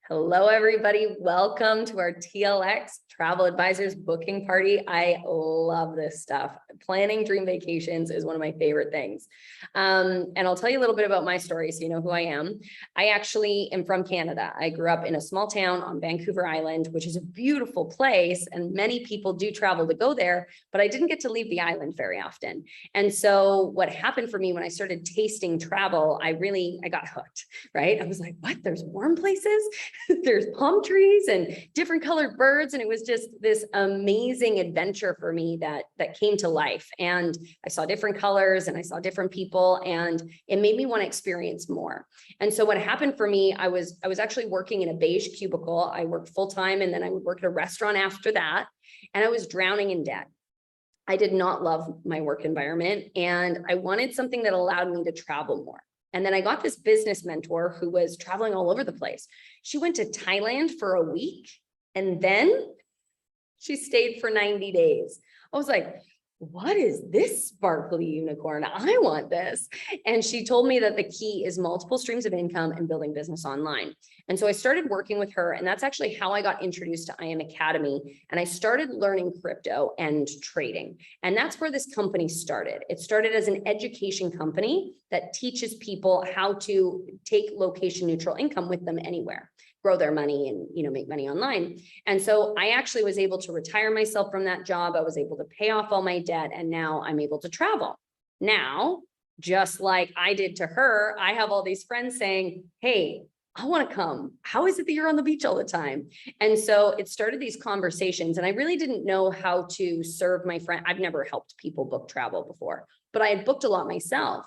Hello, everybody. Welcome to our TLX Travel Advisors Booking Party. I love this stuff. Planning dream vacations is one of my favorite things. And I'll tell you a little bit about my story so you know who I am. I actually am from Canada. I grew up in a small town on Vancouver Island, which is a beautiful place, and many people do travel to go there, but I didn't get to leave the island very often. And so what happened for me when I started tasting travel, I got hooked, right? I was like, what? There's warm places? There's palm trees and different colored birds. And it was just this amazing adventure for me that came to life. And I saw different colors and I saw different people, and it made me want to experience more. And so what happened for me, I was actually working in a beige cubicle. I worked full time, and then I would work at a restaurant after that. And I was drowning in debt. I did not love my work environment, and I wanted something that allowed me to travel more. And then I got this business mentor who was traveling all over the place. She went to Thailand for a week, and then she stayed for 90 days. I was like, what is this sparkly unicorn? I want this. And she told me that the key is multiple streams of income and building business online. And so I started working with her, and that's actually how I got introduced to I Am Academy. And I started learning crypto and trading. And that's where this company started. It started as an education company that teaches people how to take location neutral income with them anywhere, grow their money and, make money online. And so I actually was able to retire myself from that job. I was able to pay off all my debt, and now I'm able to travel. Now, just like I did to her, I have all these friends saying, hey, I want to come. How is it that you're on the beach all the time? And so it started these conversations, and I really didn't know how to serve my friend. I've never helped people book travel before, but I had booked a lot myself.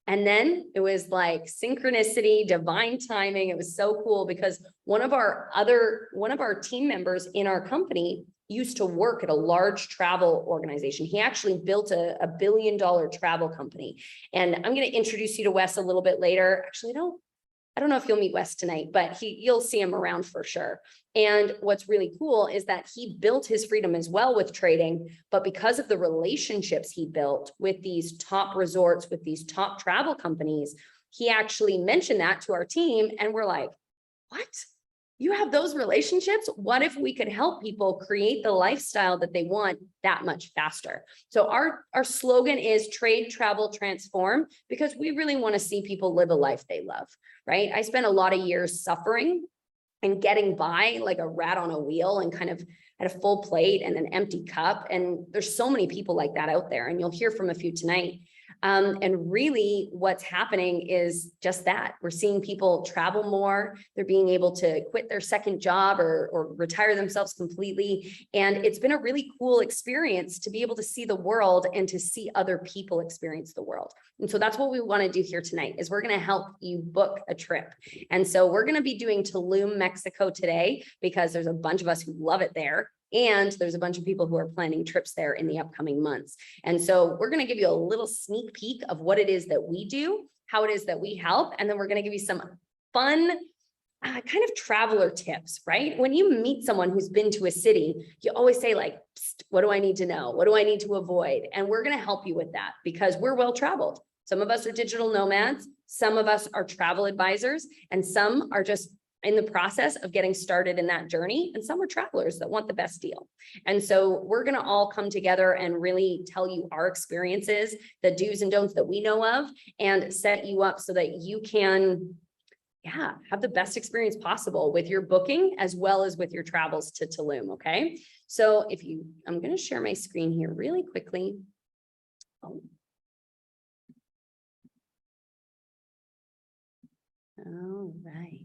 And then it was like synchronicity, divine timing. It was so cool because one of our team members in our company used to work at a large travel organization. He actually built a $1 billion travel company. And I'm going to introduce you to Wes a little bit later. Actually, I don't know if you'll meet Wes tonight, but you'll see him around for sure. And what's really cool is that he built his freedom as well with trading, but because of the relationships he built with these top resorts, with these top travel companies, he actually mentioned that to our team. And we're like, what? You have those relationships? What if we could help people create the lifestyle that they want that much faster? So our slogan is trade, travel, transform, because we really want to see people live a life they love, right? I spent a lot of years suffering and getting by like a rat on a wheel and kind of at a full plate and an empty cup. And there's so many people like that out there, and you'll hear from a few tonight. And really what's happening is just that. We're seeing people travel more. They're being able to quit their second job or retire themselves completely. And it's been a really cool experience to be able to see the world and to see other people experience the world. And so that's what we want to do here tonight is we're going to help you book a trip. And so we're going to be doing Tulum, Mexico today, because there's a bunch of us who love it there. And there's a bunch of people who are planning trips there in the upcoming months. And so we're going to give you a little sneak peek of what it is that we do, how it is that we help. And then we're going to give you some fun kind of traveler tips, right? When you meet someone who's been to a city, you always say like, what do I need to know? What do I need to avoid? And we're going to help you with that because we're well-traveled. Some of us are digital nomads. Some of us are travel advisors, and some are just in the process of getting started in that journey. And some are travelers that want the best deal. And so we're going to all come together and really tell you our experiences, the do's and don'ts that we know of, and set you up so that you can, have the best experience possible with your booking as well as with your travels to Tulum. Okay. So I'm going to share my screen here really quickly. All right.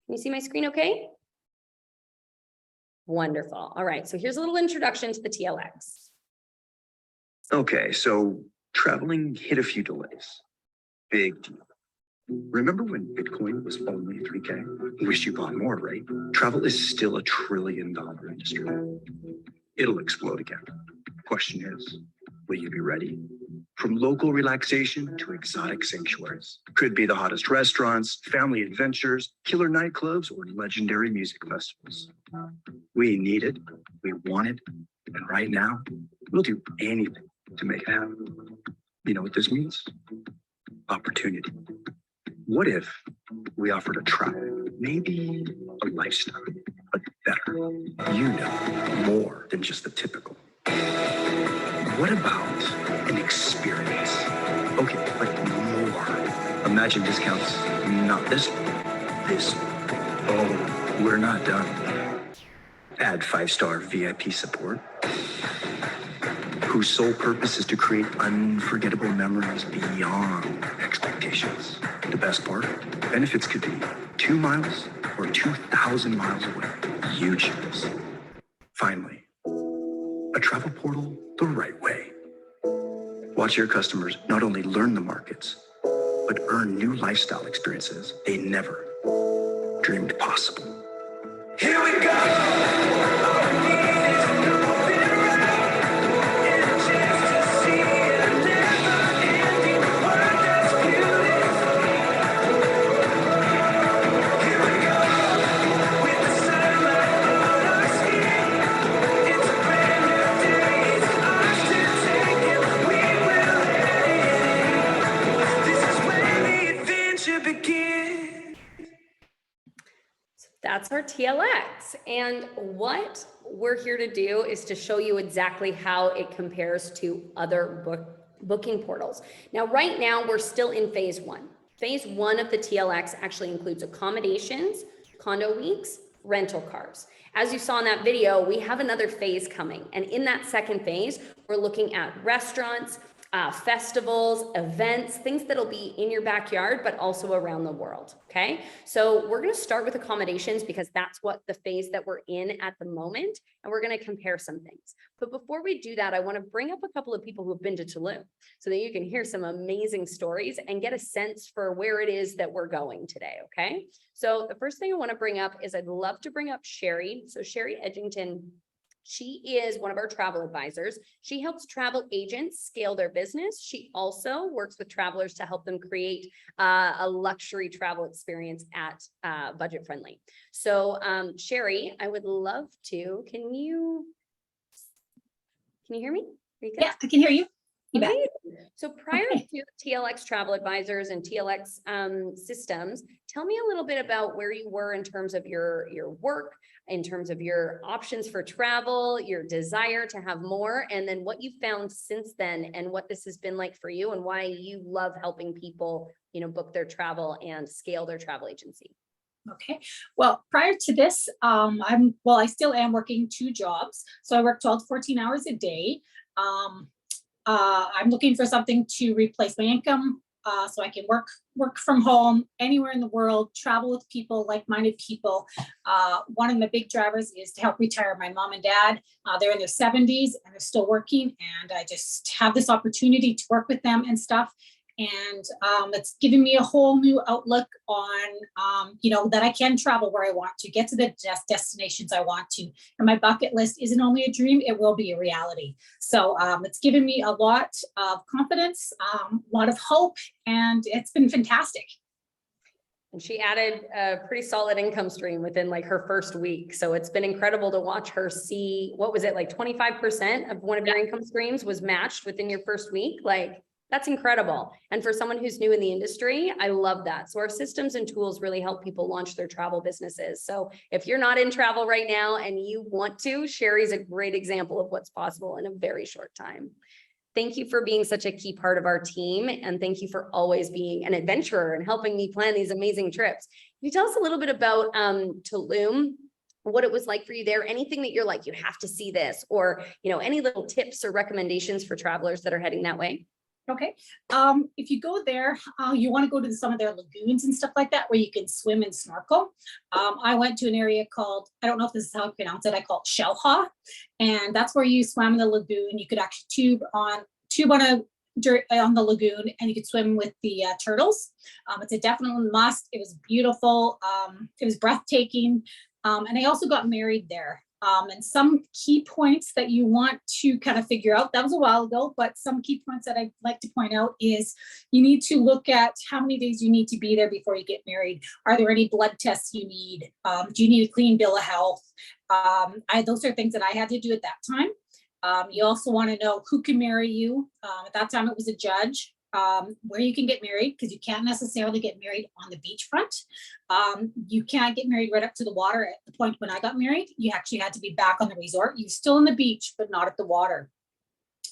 Can you see my screen okay? Wonderful. All right, so here's a little introduction to the TLX. Okay, so traveling hit a few delays. Big deal. Remember when Bitcoin was only 3K? Wish you bought more, right? Travel is still a $1 trillion industry. It'll explode again. Question is, will you be ready? From local relaxation to exotic sanctuaries. Could be the hottest restaurants, family adventures, killer nightclubs, or legendary music festivals. We need it, we want it, and right now, we'll do anything to make it happen. You know what this means? Opportunity. What if we offered a travel, maybe a lifestyle, but better? You know, more than just the typical. What about an experience? Okay, but more. Imagine discounts, not this one, this one. Oh, we're not done. Add 5-star VIP support, whose sole purpose is to create unforgettable memories beyond expectations. The best part, benefits could be 2 miles or 2,000 miles away. You choose. Finally, a travel portal the right way. Watch your customers not only learn the markets, but earn new lifestyle experiences they never dreamed possible. Here we go! That's our TLX. And what we're here to do is to show you exactly how it compares to other booking portals. Now, right now, we're still in phase one. Phase one of the TLX actually includes accommodations, condo weeks, rental cars. As you saw in that video, we have another phase coming. And in that second phase, we're looking at restaurants, festivals, events, things that'll be in your backyard, but also around the world, okay? So we're gonna start with accommodations because that's what the phase that we're in at the moment, and we're gonna compare some things. But before we do that, I wanna bring up a couple of people who have been to TULUM so that you can hear some amazing stories and get a sense for where it is that we're going today, okay? So the first thing I wanna bring up is I'd love to bring up Sherry. So Sherry Edgington, she is one of our travel advisors. She helps travel agents scale their business. She also works with travelers to help them create a luxury travel experience at budget friendly. So Sherry, I would love to, can you hear me? Yeah, I can hear you. You bet. So prior to TLX Travel Advisors and TLX systems, tell me a little bit about where you were in terms of your work, in terms of your options for travel, your desire to have more, and then what you found since then and what this has been like for you and why you love helping people, you know, book their travel and scale their travel agency. Okay. Well, prior to this, I still am working 2 jobs. So I work 12 to 14 hours a day. I'm looking for something to replace my income so I can work from home anywhere in the world, travel with people, like-minded people. One of my big drivers is to help retire my mom and dad. They're in their 70s and they're still working, and I just have this opportunity to work with them and stuff. And it's given me a whole new outlook on, that I can travel where I want to, get to the destinations I want to. And my bucket list isn't only a dream, it will be a reality. So it's given me a lot of confidence, a lot of hope, and it's been fantastic. And she added a pretty solid income stream within like her first week. So it's been incredible to watch her see, what was it, like 25% of one of your income streams was matched within your first week? Like, that's incredible. And for someone who's new in the industry, I love that. So our systems and tools really help people launch their travel businesses. So if you're not in travel right now and you want to, Sherry's a great example of what's possible in a very short time. Thank you for being such a key part of our team. And thank you for always being an adventurer and helping me plan these amazing trips. Can you tell us a little bit about TULUM? What it was like for you there, anything that you're like, you have to see this, or, you know, any little tips or recommendations for travelers that are heading that way? Okay. If you go there, you want to go to some of their lagoons and stuff like that, where you can swim and snorkel. I went to an area called, I don't know if this is how I pronounce it, I call it Shellhaw. And that's where you swam in the lagoon. You could actually tube on the lagoon, and you could swim with the turtles. It's a definite must. It was beautiful. It was breathtaking. And I also got married there. And some key points that you want to kind of figure out, that was a while ago, but some key points that I'd like to point out is you need to look at how many days you need to be there before you get married. Are there any blood tests you need? Do you need a clean bill of health? Those are things that I had to do at that time. You also want to know who can marry you. At that time, it was a judge. where you can get married, because you can't necessarily get married on the beachfront. You can't get married right up to the water. At the point when I got married, you actually had to be back on the resort. You're still on the beach, but not at the water.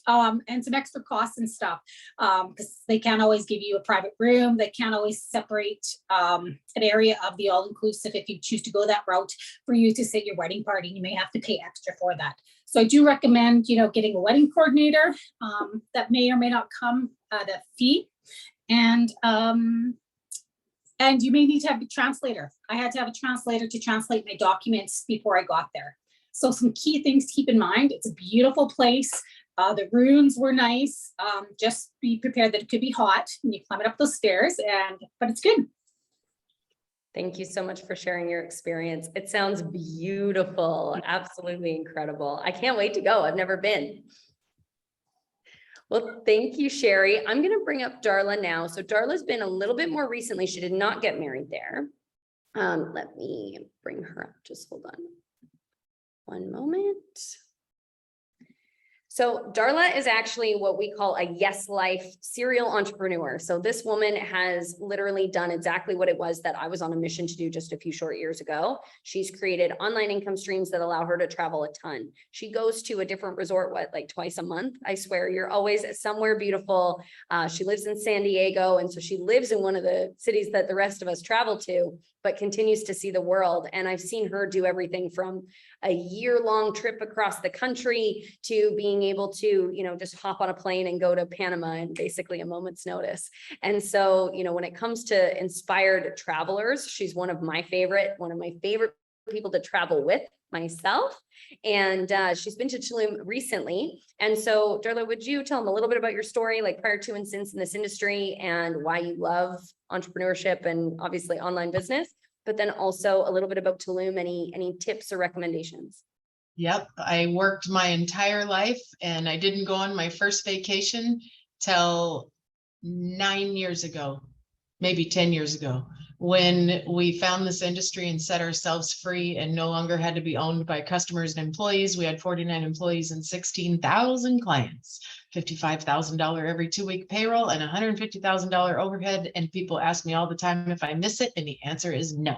And some extra costs and stuff, because they can't always give you a private room. They can't always separate an area of the all-inclusive if you choose to go that route for you to say your wedding party. You may have to pay extra for that. So I do recommend, getting a wedding coordinator that may or may not come at a fee. And you may need to have a translator. I had to have a translator to translate my documents before I got there. So some key things to keep in mind. It's a beautiful place. The rooms were nice. Just be prepared that it could be hot when you climb up those stairs, but it's good. Thank you so much for sharing your experience. It sounds beautiful. Absolutely incredible. I can't wait to go. I've never been. Well, thank you, Sherry. I'm going to bring up Darla now. So Darla's been a little bit more recently. She did not get married there. Let me bring her up. Just hold on one moment. So Darla is actually what we call a yes life serial entrepreneur. So this woman has literally done exactly what it was that I was on a mission to do just a few short years ago. She's created online income streams that allow her to travel a ton. She goes to a different resort, like twice a month. I swear, you're always somewhere beautiful. She lives in San Diego. And so she lives in one of the cities that the rest of us travel to, but continues to see the world. And I've seen her do everything from a year-long trip across the country to being able to, just hop on a plane and go to Panama in basically a moment's notice. And so, when it comes to inspired travelers, she's one of my favorite people to travel with myself. And she's been to TULUM recently. And so Darla, would you tell them a little bit about your story, like prior to and since in this industry, and why you love entrepreneurship and obviously online business, but then also a little bit about TULUM, any tips or recommendations? Yep, I worked my entire life and I didn't go on my first vacation till 9 years ago, maybe 10 years ago, when we found this industry and set ourselves free and no longer had to be owned by customers and employees. We had 49 employees and 16,000 clients, $55,000 every 2-week payroll and $150,000 overhead. And people ask me all the time if I miss it. And the answer is no.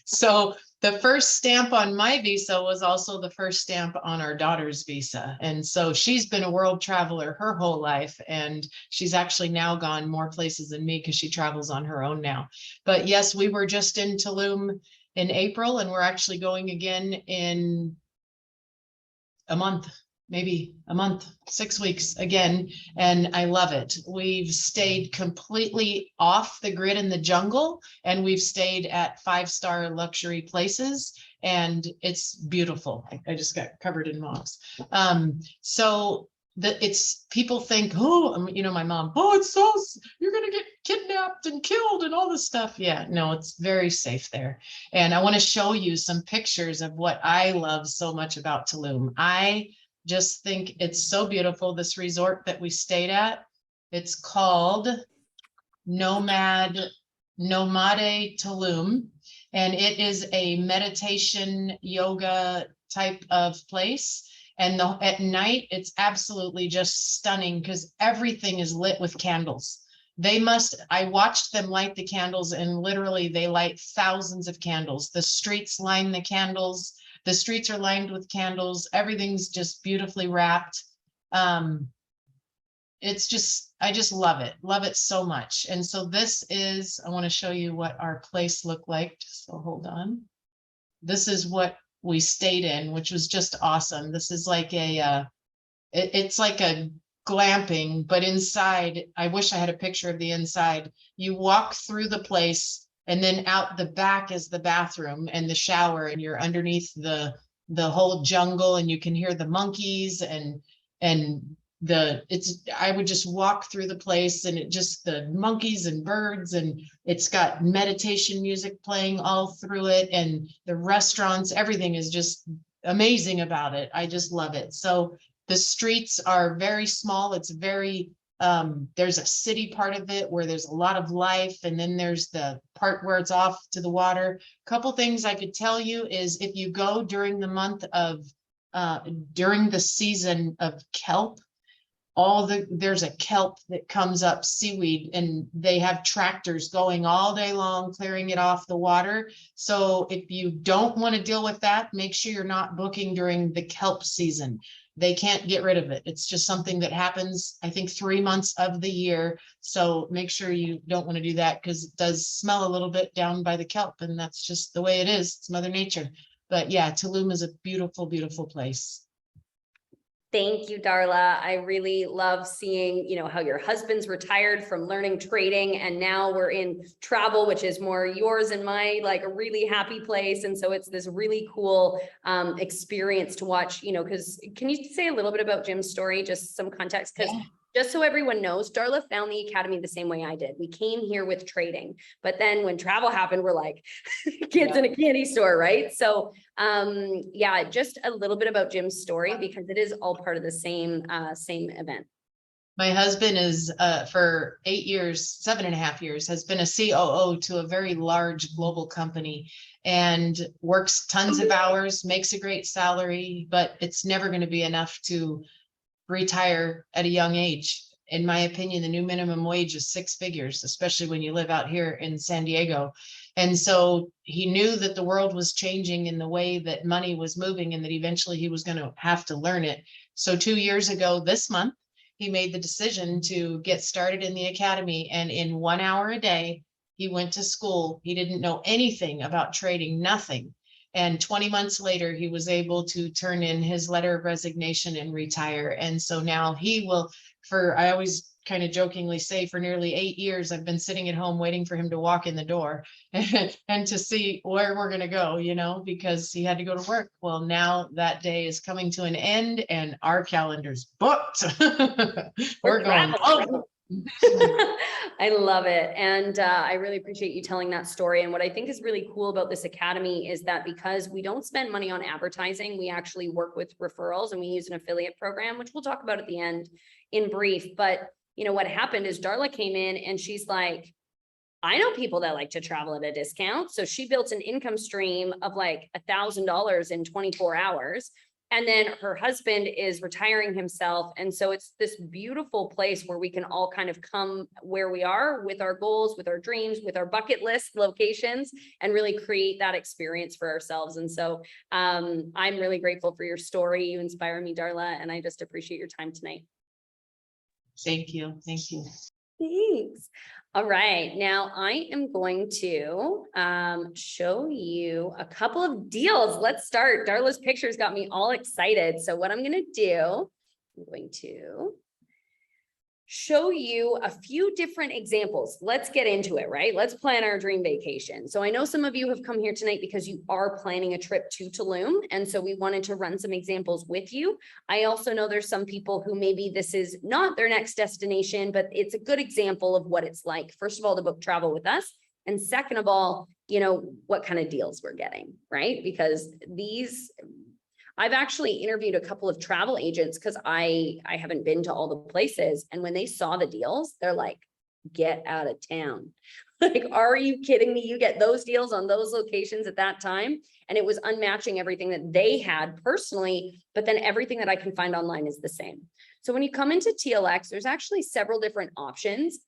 So the first stamp on my visa was also the first stamp on our daughter's visa. And so she's been a world traveler her whole life. And she's actually now gone more places than me because she travels on her own now. But yes, we were just in TULUM in April, and we're actually going again in a month, maybe a month, 6 weeks again. And I love it. We've stayed completely off the grid in the jungle, and we've stayed at 5-star luxury places, and it's beautiful. I just got covered in moss. So it's people think, oh, my mom, you're going to get kidnapped and killed and all this stuff. Yeah, no, it's very safe there. And I want to show you some pictures of what I love so much about TULUM. I just think it's so beautiful. This resort that we stayed at, it's called Nomade TULUM, and it is a meditation yoga type of place. And at night, it's absolutely just stunning because everything is lit with candles. I watched them light the candles, and literally they light thousands of candles. The streets line the candles. The streets are lined with candles. Everything's just beautifully wrapped. I just love it so much. And so I want to show you what our place looked like. So hold on. This is what we stayed in, which was just awesome. This is like it's like a glamping, but inside, I wish I had a picture of the inside. You walk through the place, and then out the back is the bathroom and the shower, and you're underneath the whole jungle, and you can hear the monkeys I would just walk through the place, and the monkeys and birds, and it's got meditation music playing all through it, and the restaurants, everything is just amazing about it. I just love it. So the streets are very small. It's very, there's a city part of it where there's a lot of life. And then there's the part where it's off to the water. A couple things I could tell you is if you go during the season of kelp, there's a kelp that comes up, seaweed, and they have tractors going all day long, clearing it off the water. So if you don't want to deal with that, make sure you're not booking during the kelp season. They can't get rid of it. It's just something that happens, I think, 3 months of the year. So make sure you don't want to do that, because it does smell a little bit down by the kelp, and that's just the way it is. It's Mother Nature. But yeah, Tulum is a beautiful, beautiful place. Thank you, Darla. I really love seeing, how your husband's retired from learning trading, and now we're in travel, which is more yours and my, like, a really happy place. And so it's this really cool experience to watch, because can you say a little bit about Jim's story, just some context? Because just so everyone knows, Darla found the academy the same way I did. We came here with trading, but then when travel happened, we're like kids in a candy store, right? So yeah, just a little bit about Jim's story, because it is all part of the same event. My husband is for 8 years, 7.5 years, has been a COO to a very large global company, and works tons of hours, makes a great salary, but it's never going to be enough to retire at a young age. In my opinion, the new minimum wage is 6 figures, especially when you live out here in San Diego. And so he knew that the world was changing in the way that money was moving, and that eventually he was going to have to learn it. So 2 years ago this month, he made the decision to get started in the academy, and in 1 hour a day, he went to school. He didn't know anything about trading, nothing. And 20 months later, he was able to turn in his letter of resignation and retire. And so now he will, I always kind of jokingly say, for nearly 8 years, I've been sitting at home waiting for him to walk in the door and to see where we're going to go, because he had to go to work. Well, now that day is coming to an end, and our calendar's booked. We're going. I love it. And I really appreciate you telling that story. And what I think is really cool about this academy is that because we don't spend money on advertising, we actually work with referrals, and we use an affiliate program, which we'll talk about at the end in brief. But what happened is Darla came in and she's like, I know people that like to travel at a discount. So she built an income stream of like $1,000 in 24 hours. And then her husband is retiring himself. And so it's this beautiful place where we can all kind of come where we are with our goals, with our dreams, with our bucket list locations, and really create that experience for ourselves. And so I'm really grateful for your story. You inspire me, Darla, and I just appreciate your time tonight. Thank you. Thank you. Thanks. All right. Now I am going to show you a couple of deals. Let's start. Darla's pictures got me all excited. So what I'm going to do, I'm going to show you a few different examples. Let's get into it, right? Let's plan our dream vacation. So I know some of you have come here tonight because you are planning a trip to Tulum. And so we wanted to run some examples with you. I also know there's some people who maybe this is not their next destination, but it's a good example of what it's like, first of all, to book travel with us. And second of all, what kind of deals we're getting, right? Because I've actually interviewed a couple of travel agents because I haven't been to all the places. And when they saw the deals, they're like, get out of town. Like, are you kidding me? You get those deals on those locations at that time. And it was unmatching everything that they had personally, but then everything that I can find online is the same. So when you come into TLX, there's actually several different options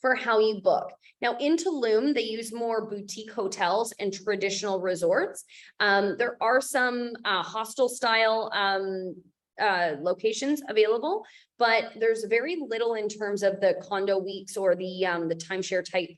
for how you book. Now in Tulum, they use more boutique hotels and traditional resorts. There are some hostel style locations available, but there's very little in terms of the condo weeks or the timeshare type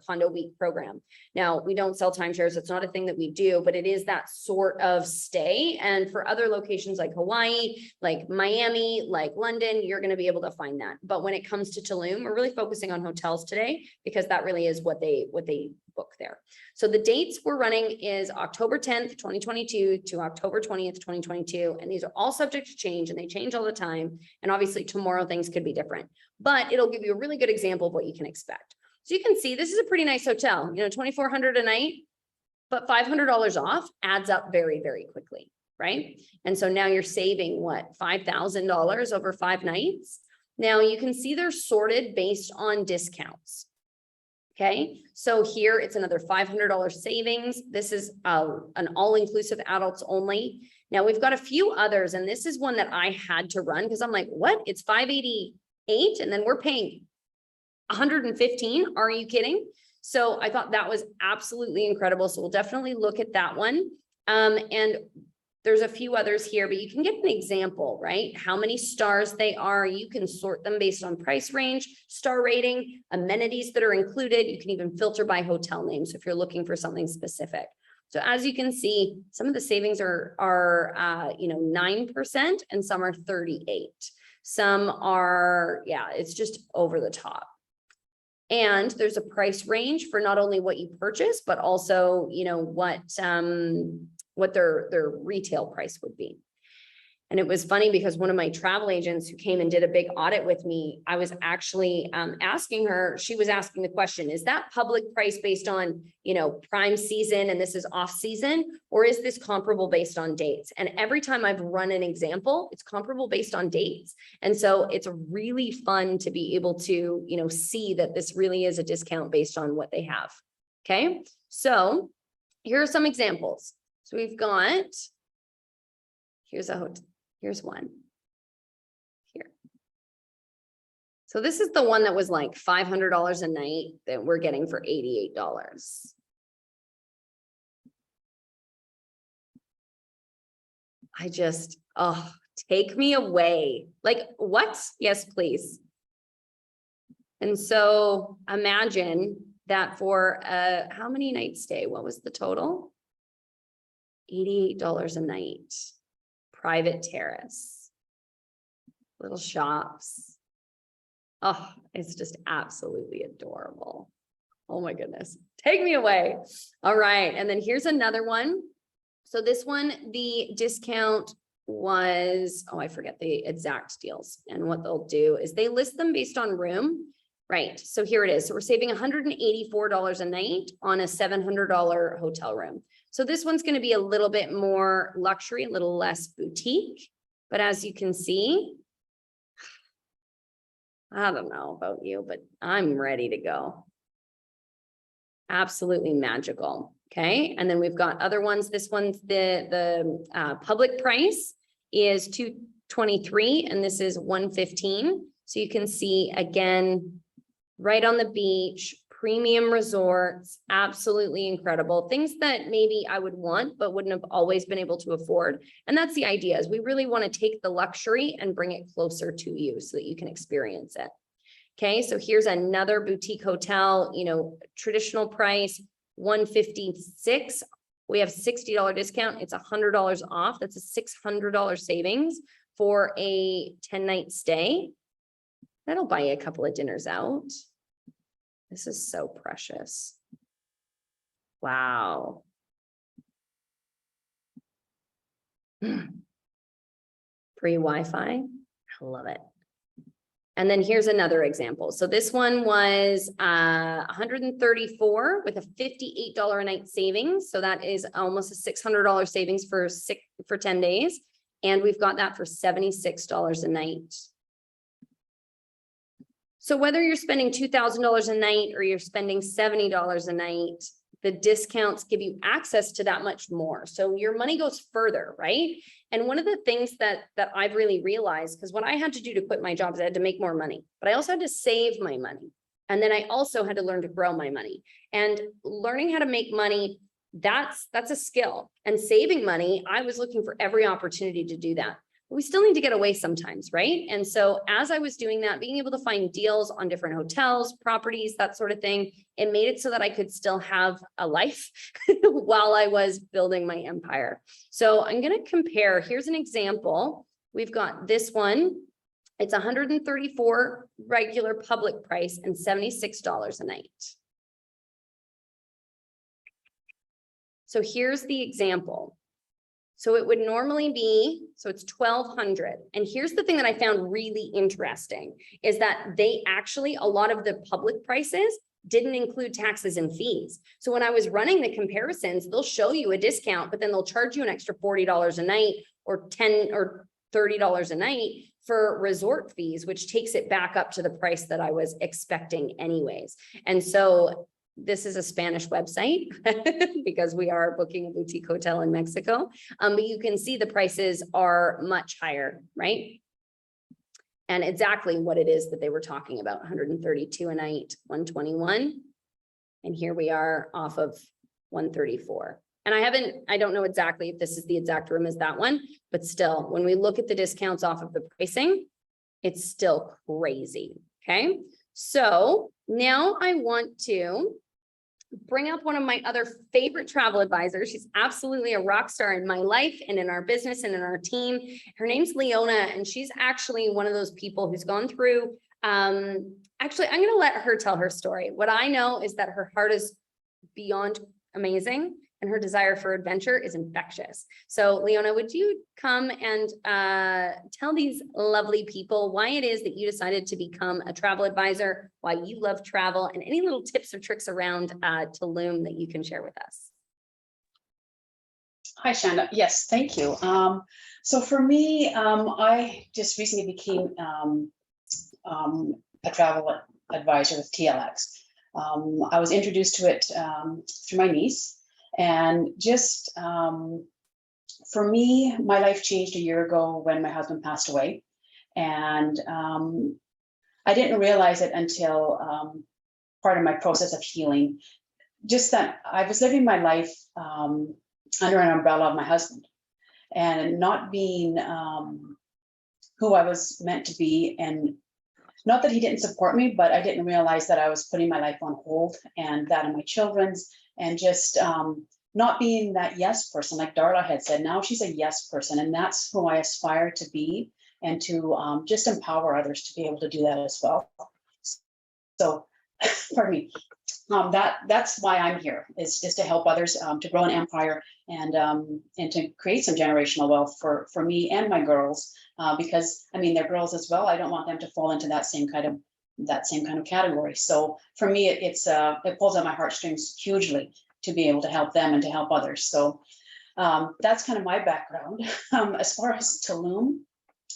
condo week program. Now, we don't sell timeshares. It's not a thing that we do, but it is that sort of stay. And for other locations like Hawaii, like Miami, like London, you're going to be able to find that. But when it comes to Tulum, we're really focusing on hotels today because that really is what they book there. So the dates we're running is October 10th, 2022 to October 20th, 2022. And these are all subject to change and they change all the time. And obviously tomorrow things could be different, but it'll give you a really good example of what you can expect. So you can see this is a pretty nice hotel, $2,400 a night, but $500 off adds up very, very quickly, right? And so now you're saving what, $5,000 over 5 nights. Now you can see they're sorted based on discounts. Okay, so here it's another $500 savings. This is an all-inclusive adults only. Now we've got a few others, and this is one that I had to run because I'm like, what? It's $588 and then we're paying $115. Are you kidding? So I thought that was absolutely incredible. So we'll definitely look at that one. And there's a few others here, but you can get an example, right? How many stars they are. You can sort them based on price range, star rating, amenities that are included. You can even filter by hotel names if you're looking for something specific. So as you can see, some of the savings are 9% and some are 38. Some are, yeah, it's just over the top. And there's a price range for not only what you purchase, but also, what their retail price would be. And it was funny because one of my travel agents who came and did a big audit with me, I was actually asking her, she was asking the question, is that public price based on, prime season and this is off season, or is this comparable based on dates? And every time I've run an example, it's comparable based on dates. And so it's really fun to be able to, see that this really is a discount based on what they have. Okay, so here are some examples. So we've got, here's one here. So this is the one that was like $500 a night that we're getting for $88. Take me away. Like what? Yes, please. And so imagine that for how many nights stay? What was the total? $88 a night. Private terrace, little shops. Oh, it's just absolutely adorable. Oh my goodness, take me away. All right, and then here's another one. So this one, the discount was, I forget the exact deals. And what they'll do is they list them based on room. Right, so here it is. So we're saving $184 a night on a $700 hotel room. So this one's going to be a little bit more luxury, a little less boutique. But as you can see, I don't know about you, but I'm ready to go. Absolutely magical. Okay, and then we've got other ones. This one's the public price is $223 and this is $115. So you can see again, right on the beach, premium resorts, absolutely incredible. Things that maybe I would want, but wouldn't have always been able to afford. And that's the idea, is we really want to take the luxury and bring it closer to you so that you can experience it. Okay, so here's another boutique hotel, traditional price, $156. We have $60 discount. It's $100 off. That's a $600 savings for a 10-night stay. That'll buy you a couple of dinners out. This is so precious. Wow. Free Wi-Fi. I love it. And then here's another example. So this one was $134 with a $58 a night savings. So that is almost a $600 savings for 10 days. And we've got that for $76 a night. So whether you're spending $2,000 a night or you're spending $70 a night, the discounts give you access to that much more. So your money goes further, right? And one of the things that I've really realized, because what I had to do to quit my job is I had to make more money, but I also had to save my money. And then I also had to learn to grow my money. And learning how to make money, that's a skill. And saving money, I was looking for every opportunity to do that. We still need to get away sometimes, right? And so as I was doing that, being able to find deals on different hotels, properties, that sort of thing, it made it so that I could still have a life while I was building my empire. So I'm going to compare. Here's an example. We've got this one. It's $134 regular public price and $76 a night. So here's the example. So it would normally be, so it's $1,200. And here's the thing that I found really interesting is that they actually, a lot of the public prices didn't include taxes and fees. So when I was running the comparisons, they'll show you a discount, but then they'll charge you an extra $40 a night or $10 or $30 a night for resort fees, which takes it back up to the price that I was expecting anyways. And so this is a Spanish website because we are booking a boutique hotel in Mexico. But you can see the prices are much higher, right? And exactly what it is that they were talking about, 132 a night, 121. And here we are off of 134. And I don't know exactly if this is the exact room as that one, but still, when we look at the discounts off of the pricing, it's still crazy, okay? So now I want to bring up one of my other favorite travel advisors. She's absolutely a rock star in my life and in our business and in our team. Her name's Leona, and she's actually one of those people who's gone through, actually, I'm going to let her tell her story. What I know is that her heart is beyond amazing and her desire for adventure is infectious. So Leona, would you come and tell these lovely people why it is that you decided to become a travel advisor, why you love travel, and any little tips or tricks around TULUM that you can share with us? Hi, Shanna. Yes, thank you. So for me, I just recently became a travel advisor with TLX. I was introduced to it through my niece, and just for me, my life changed a year ago when my husband passed away, and I didn't realize it until part of my process of healing. Just that I was living my life under an umbrella of my husband, and not being who I was meant to be. And not that he didn't support me, but I didn't realize that I was putting my life on hold, and that of my children's, and just not being that yes person, like Darla had said. Now she's a yes person, and that's who I aspire to be, and to just empower others to be able to do that as well. So, pardon me. That's why I'm here, is to help others to grow an empire, and to create some generational wealth for me and my girls, because I mean, they're girls as well. I don't want them to fall into that same kind of category. So for me, it pulls on my heartstrings hugely to be able to help them and to help others. So that's kind of my background. As far as TULUM,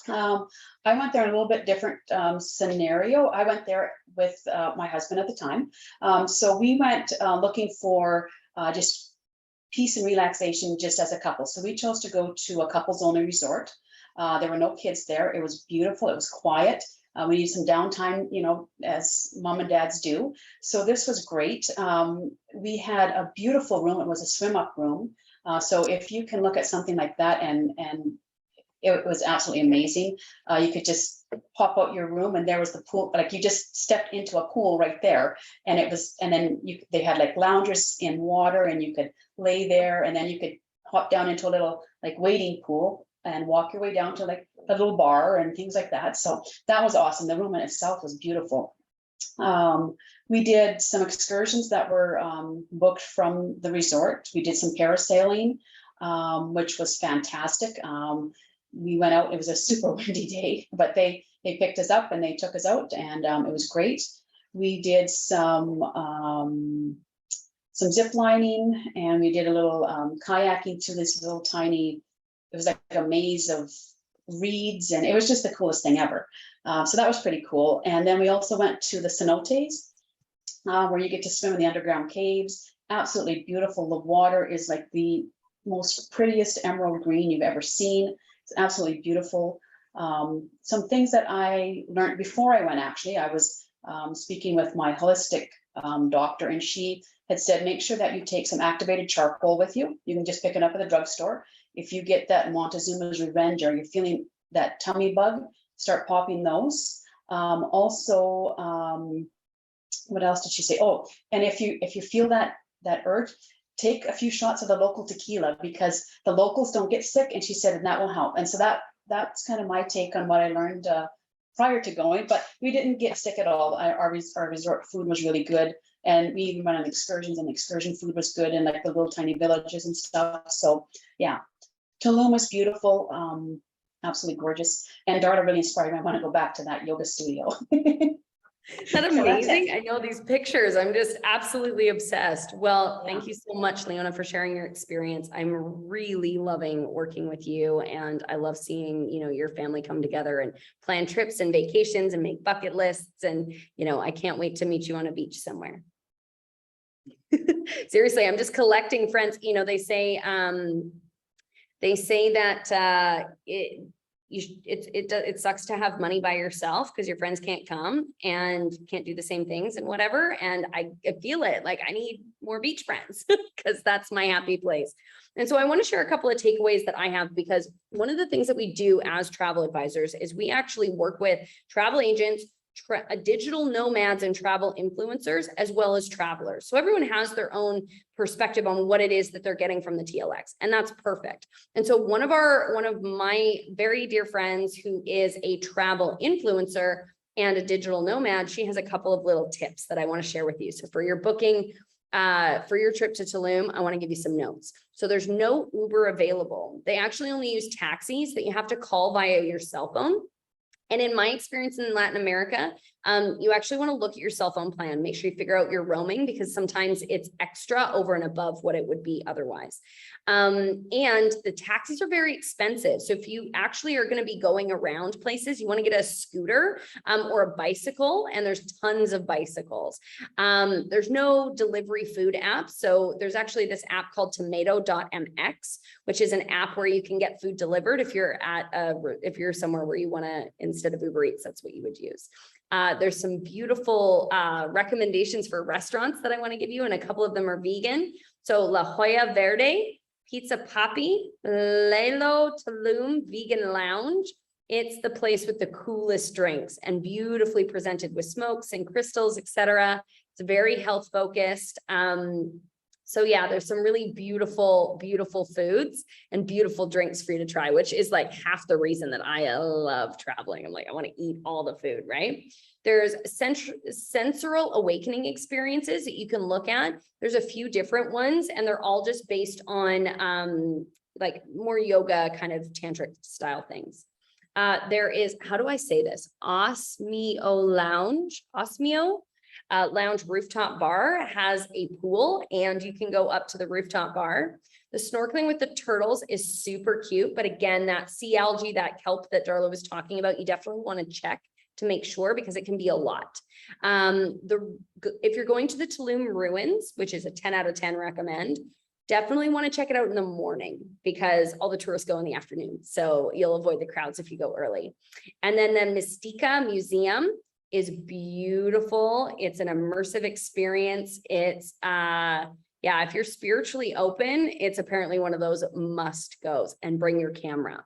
I went there in a little bit different scenario. I went there with my husband at the time. So we went looking for just peace and relaxation just as a couple. So we chose to go to a couples only resort. There were no kids there. It was beautiful. It was quiet. We needed some downtime, you know, as mom and dads do. So this was great. We had a beautiful room. It was a swim up room. So if you can look at something like that, and it was absolutely amazing. You could just pop out your room, and there was the pool. Like, you just stepped into a pool right there, and then they had like loungers in water, and you could lay there, and then you could hop down into a little like wading pool and walk your way down to like a little bar and things like that. So that was awesome. The room in itself was beautiful. We did some excursions that were booked from the resort. We did some parasailing, which was fantastic. We went out. It was a super windy day, but they picked us up and they took us out, and it was great. We did some zip lining, and we did a little kayaking through this little tiny. It was like a maze of reeds, and it was just the coolest thing ever. So that was pretty cool. And then we also went to the cenotes, where you get to swim in the underground caves. Absolutely beautiful. The water is like the most prettiest emerald green you've ever seen. It's absolutely beautiful. Some things that I learned before I went, actually, I was speaking with my holistic doctor, and she had said, make sure that you take some activated charcoal with you. You can just pick it up at the drugstore. If you get that Montezuma's Revenge, or you're feeling that tummy bug, start popping those. Also, what else did she say? Oh, and if you feel that urge, take a few shots of the local tequila, because the locals don't get sick, and she said, and that will help. And so that's kind of my take on what I learned prior to going, but we didn't get sick at all. Our resort food was really good, and we even went on excursions, and excursion food was good, and like the little tiny villages and stuff. So yeah, TULUM was beautiful, absolutely gorgeous. And Darla really inspired me. I want to go back to that yoga studio. Isn't that So that's amazing? it. I know these pictures. I'm just absolutely obsessed. Well, Yeah. thank you so much, Leona, for sharing your experience. I'm really loving working with you, and I love seeing, your family come together and plan trips and vacations and make bucket lists. And, I can't wait to meet you on a beach somewhere. Seriously, I'm just collecting friends. They say that it sucks to have money by yourself because your friends can't come and can't do the same things and whatever. And I feel it, like I need more beach friends because that's my happy place. And so I want to share a couple of takeaways that I have, because one of the things that we do as travel advisors is we actually work with travel agents, digital nomads and travel influencers, as well as travelers. So everyone has their own perspective on what it is that they're getting from the TLX, and that's perfect. And so one of my very dear friends who is a travel influencer and a digital nomad, she has a couple of little tips that I want to share with you. So for your booking, for your trip to Tulum, I want to give you some notes. So there's no Uber available. They actually only use taxis that you have to call via your cell phone. And in my experience in Latin America, you actually want to look at your cell phone plan, make sure you figure out your roaming, because sometimes it's extra over and above what it would be otherwise. And the taxis are very expensive. So if you actually are going to be going around places, you want to get a scooter or a bicycle, and there's tons of bicycles. There's no delivery food app. So there's actually this app called tomato.mx, which is an app where you can get food delivered if you're somewhere where you want to, instead of Uber Eats, that's what you would use. There's some beautiful recommendations for restaurants that I want to give you, and a couple of them are vegan. So La Jolla Verde, Pizza Papi, Lelo Tulum Vegan Lounge. It's the place with the coolest drinks and beautifully presented with smokes and crystals, etc. It's very health focused. So yeah, there's some really beautiful, beautiful foods and beautiful drinks for you to try, which is like half the reason that I love traveling. I'm like, I want to eat all the food, right? There's sensorial awakening experiences that you can look at. There's a few different ones, and they're all just based on like more yoga kind of tantric style things. There is, how do I say this? Osmio Lounge rooftop bar has a pool, and you can go up to the rooftop bar. The snorkeling with the turtles is super cute, but again, that sea algae, that kelp that Darla was talking about, you definitely want to check to make sure, because it can be a lot. If you're going to the Tulum ruins, which is a 10 out of 10 recommend, definitely want to check it out in the morning, because all the tourists go in the afternoon. So you'll avoid the crowds if you go early. And then the Mystica Museum is beautiful. It's an immersive experience. It's yeah, if you're spiritually open, it's apparently one of those must goes, and bring your camera.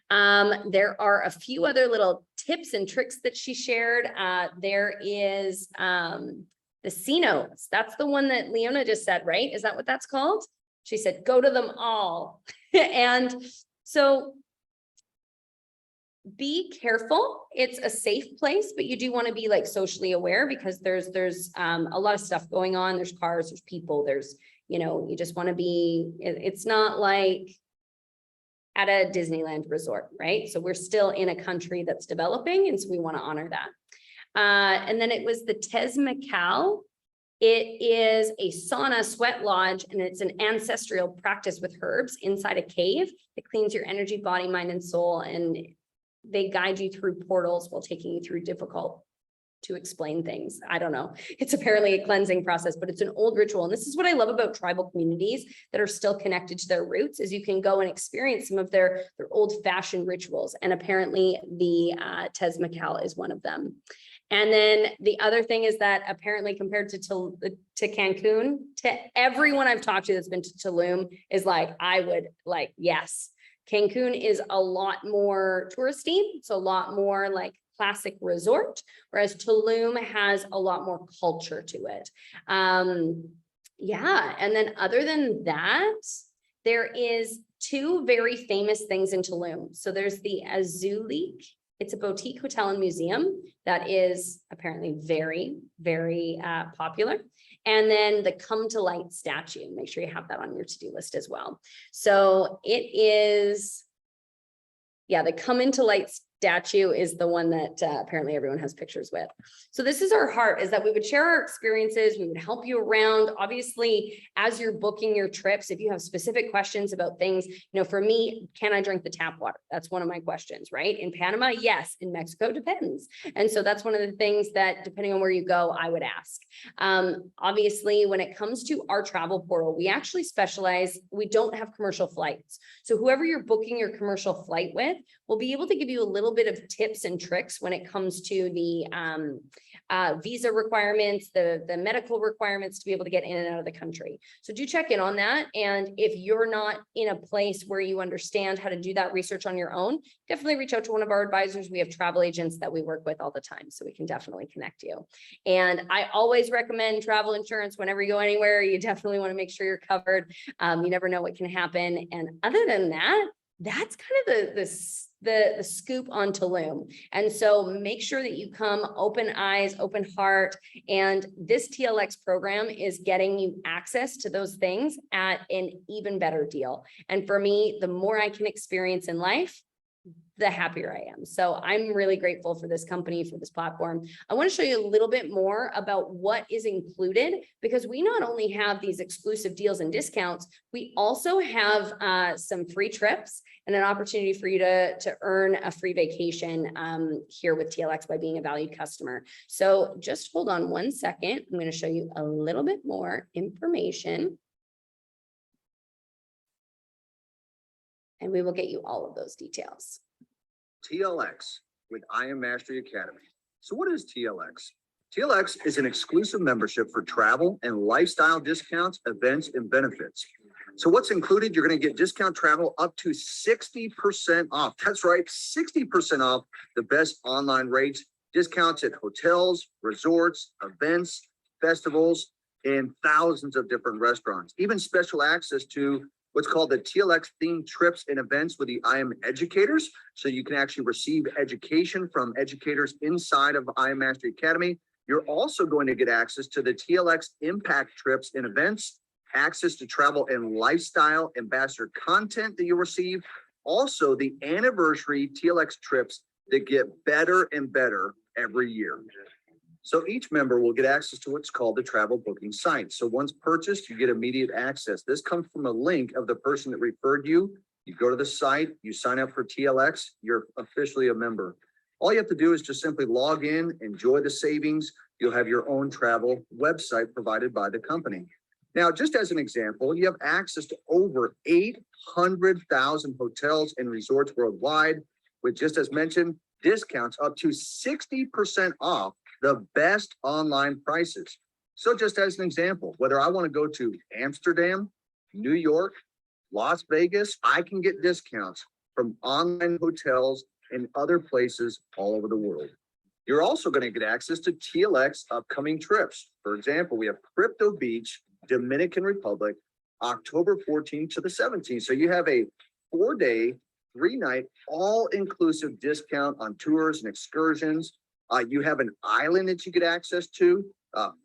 There are a few other little tips and tricks that she shared. There is the cenotes. That's the one that Leona just said, right? Is that what that's called? She said, go to them all. And so be careful. It's a safe place, but you do want to be like socially aware, because there's a lot of stuff going on. There's cars, there's people, there's, you just want to be, it's not like at a Disneyland resort, right? So we're still in a country that's developing, and so we want to honor that. And then it was the Tezmekal. It is a sauna sweat lodge, and it's an ancestral practice with herbs inside a cave that cleans your energy, body, mind, and soul. And they guide you through portals while taking you through difficult to explain things. I don't know. It's apparently a cleansing process, but it's an old ritual. And this is what I love about tribal communities that are still connected to their roots, is you can go and experience some of their old fashioned rituals. And apparently the Tezmekal is one of them. And then the other thing is that apparently compared to Cancun, to everyone I've talked to that's been to Tulum is like, I would like, yes, Cancun is a lot more touristy. It's a lot more like classic resort, whereas Tulum has a lot more culture to it. Yeah. And then other than that, there is two very famous things in Tulum. So there's the Azulik. It's a boutique hotel and museum that is apparently very, very popular. And then the Come to Light statue. Make sure you have that on your to-do list as well. So it is, yeah, the Come into Light statue is the one that apparently everyone has pictures with. So this is our heart, is that we would share our experiences. We would help you around. Obviously, as you're booking your trips, if you have specific questions about things, for me, can I drink the tap water? That's one of my questions, right? In Panama, yes. In Mexico, depends. And so that's one of the things that, depending on where you go, I would ask. Obviously, when it comes to our travel portal, we actually specialize, we don't have commercial flights. So whoever you're booking your commercial flight with will be able to give you a little bit of tips and tricks when it comes to the visa requirements, the medical requirements to be able to get in and out of the country. So do check in on that. And if you're not in a place where you understand how to do that research on your own, definitely reach out to one of our advisors. We have travel agents that we work with all the time, so we can definitely connect you. And I always recommend travel insurance whenever you go anywhere. You definitely want to make sure you're covered. You never know what can happen. And other than that, that's kind of the scoop on TULUM. And so make sure that you come open eyes, open heart. And this TLX program is getting you access to those things at an even better deal. And for me, the more I can experience in life, the happier I am. So I'm really grateful for this company, for this platform. I want to show you a little bit more about what is included, because we not only have these exclusive deals and discounts, we also have some free trips and an opportunity for you to earn a free vacation here with TLX by being a valued customer. So just hold on one second. I'm going to show you a little bit more information. And we will get you all of those details. TLX with IM Mastery Academy. So what is TLX? TLX is an exclusive membership for travel and lifestyle discounts, events, and benefits. So what's included? You're going to get discount travel up to 60% off. That's right, 60% off the best online rates, discounts at hotels, resorts, events, festivals, and thousands of different restaurants. Even special access to what's called the TLX themed trips and events with the IM educators. So you can actually receive education from educators inside of IM Mastery Academy. You're also going to get access to the TLX impact trips and events, access to travel and lifestyle ambassador content that you receive. Also the anniversary TLX trips that get better and better every year. So each member will get access to what's called the travel booking site. So once purchased, you get immediate access. This comes from a link of the person that referred you. You go to the site, you sign up for TLX, you're officially a member. All you have to do is just simply log in, enjoy the savings. You'll have your own travel website provided by the company. Now, just as an example, you have access to over 800,000 hotels and resorts worldwide with, just as mentioned, discounts up to 60% off the best online prices. So just as an example, whether I want to go to Amsterdam, New York, Las Vegas, I can get discounts from online hotels and other places all over the world. You're also going to get access to TLX upcoming trips. For example, we have Crypto Beach, Dominican Republic, October 14th to the 17th. So you have a 4-day, 3-night, all-inclusive discount on tours and excursions. You have an island that you get access to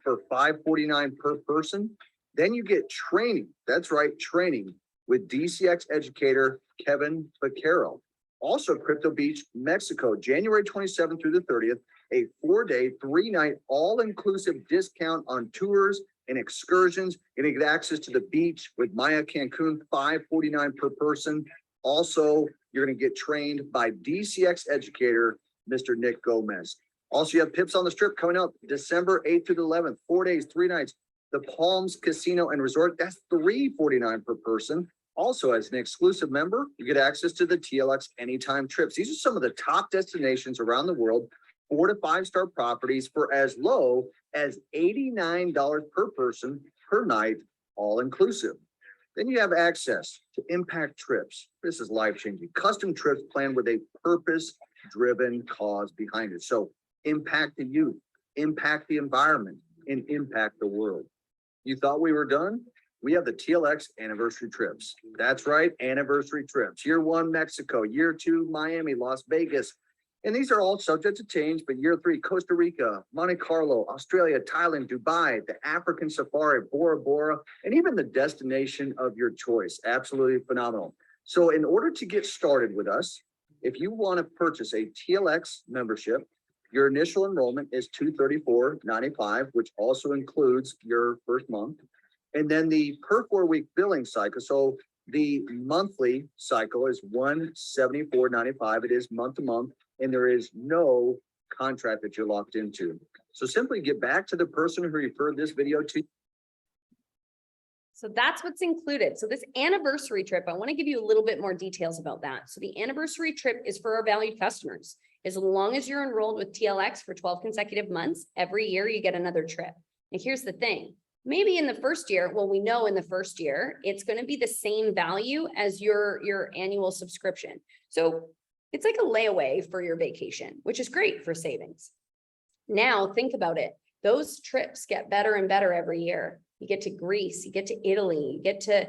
for $549 per person. Then you get training. That's right, training with DCX educator Kevin Vaquero. Also, Crypto Beach, Mexico, January 27th through the 30th, a 4-day, 3-night, all-inclusive discount on tours and excursions. You're gonna get access to the beach with Maya Cancun, $549 per person. Also, you're gonna get trained by DCX educator, Mr. Nick Gomez. Also, you have Pips on the Strip coming up December 8th through the 11th, 4 days, 3 nights. The Palms Casino and Resort, that's $349 per person. Also, as an exclusive member, you get access to the TLX Anytime Trips. These are some of the top destinations around the world, 4 to 5-star properties for as low as $89 per person per night, all inclusive. Then you have access to Impact Trips. This is life-changing. Custom trips planned with a purpose-driven cause behind it. So impact the youth, impact the environment, and impact the world. You thought we were done? We have the TLX anniversary trips. That's right, anniversary trips. Year 1, Mexico. Year 2, Miami, Las Vegas. And these are all subject to change, but year 3, Costa Rica, Monte Carlo, Australia, Thailand, Dubai, the African safari, Bora Bora, and even the destination of your choice. Absolutely phenomenal. So in order to get started with us, if you want to purchase a TLX membership, your initial enrollment is $234.95, which also includes your first month. And then the per 4-week billing cycle. So the monthly cycle is $174.95. It is month to month, and there is no contract that you're locked into. So simply get back to the person who referred this video to. So that's what's included. So this anniversary trip, I want to give you a little bit more details about that. So the anniversary trip is for our valued customers. As long as you're enrolled with TLX for 12 consecutive months, every year you get another trip. And here's the thing. Maybe in the first year, well, we know in the first year, it's going to be the same value as your annual subscription. So it's like a layaway for your vacation, which is great for savings. Now think about it. Those trips get better and better every year. You get to Greece, you get to Italy, you get to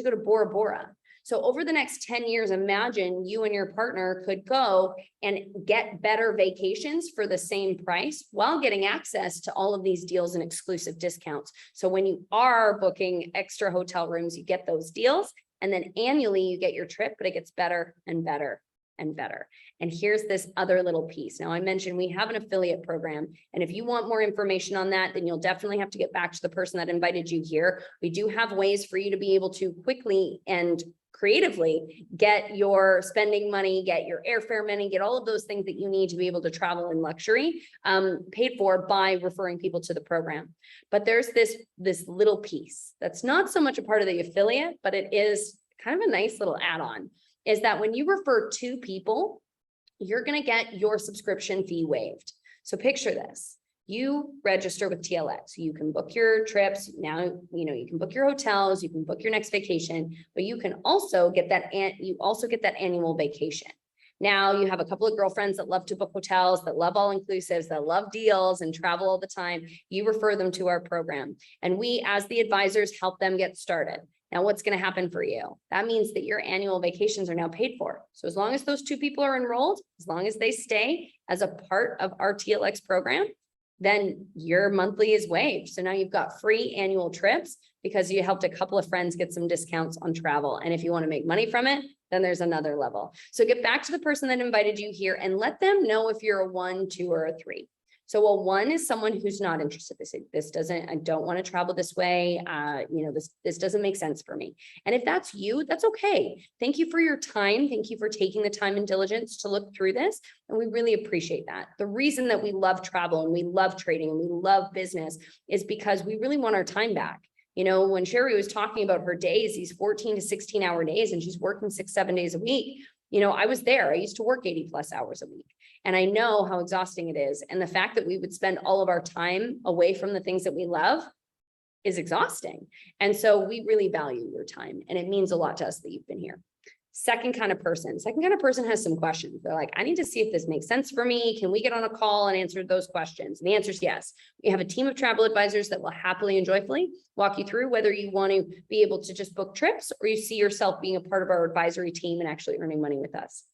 go to Bora Bora. So over the next 10 years, imagine you and your partner could go and get better vacations for the same price while getting access to all of these deals and exclusive discounts. So when you are booking extra hotel rooms, you get those deals, and then annually you get your trip, but it gets better and better and better. And here's this other little piece. Now I mentioned we have an affiliate program, and if you want more information on that, then you'll definitely have to get back to the person that invited you here. We do have ways for you to be able to quickly and creatively get your spending money, get your airfare money, get all of those things that you need to be able to travel in luxury paid for by referring people to the program. But there's this little piece that's not so much a part of the affiliate, but it is kind of a nice little add-on, is that when you refer 2 people, you're going to get your subscription fee waived. So picture this. You register with TLX. You can book your trips. Now, you can book your hotels, you can book your next vacation, but you can also get that annual vacation. Now you have a couple of girlfriends that love to book hotels, that love all inclusives, that love deals and travel all the time. You refer them to our program, and we, as the advisors, help them get started. Now, what's going to happen for you? That means that your annual vacations are now paid for. So as long as those 2 people are enrolled, as long as they stay as a part of our TLX program, then your monthly is waived. So now you've got free annual trips because you helped a couple of friends get some discounts on travel. And if you want to make money from it, then there's another level. So get back to the person that invited you here and let them know if you're a 1, 2, or a 3. So a 1 is someone who's not interested. They say, I don't want to travel this way. This doesn't make sense for me. And if that's you, that's okay. Thank you for your time. Thank you for taking the time and diligence to look through this. And we really appreciate that. The reason that we love travel and we love trading and we love business is because we really want our time back. When Sherry was talking about her days, these 14 to 16 hour days, and she's working 6, 7 days a week, I was there. I used to work 80+ hours a week. And I know how exhausting it is. And the fact that we would spend all of our time away from the things that we love is exhausting. And so we really value your time. And it means a lot to us that you've been here. Second kind of person has some questions. They're like, I need to see if this makes sense for me. Can we get on a call and answer those questions? And the answer is yes. We have a team of travel advisors that will happily and joyfully walk you through whether you want to be able to just book trips or you see yourself being a part of our advisory team and actually earning money with us.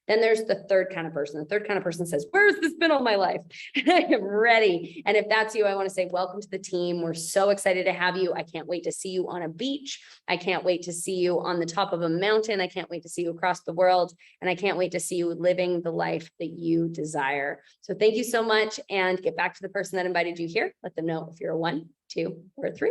Then there's the third kind of person. The third kind of person says, where has this been all my life? I am ready. And if that's you, I want to say, welcome to the team. We're so excited to have you. I can't wait to see you on a beach. I can't wait to see you on the top of a mountain. I can't wait to see you across the world. And I can't wait to see you living the life that you desire. So thank you so much, and get back to the person that invited you here. Let them know if you're a 1, 2, or a 3.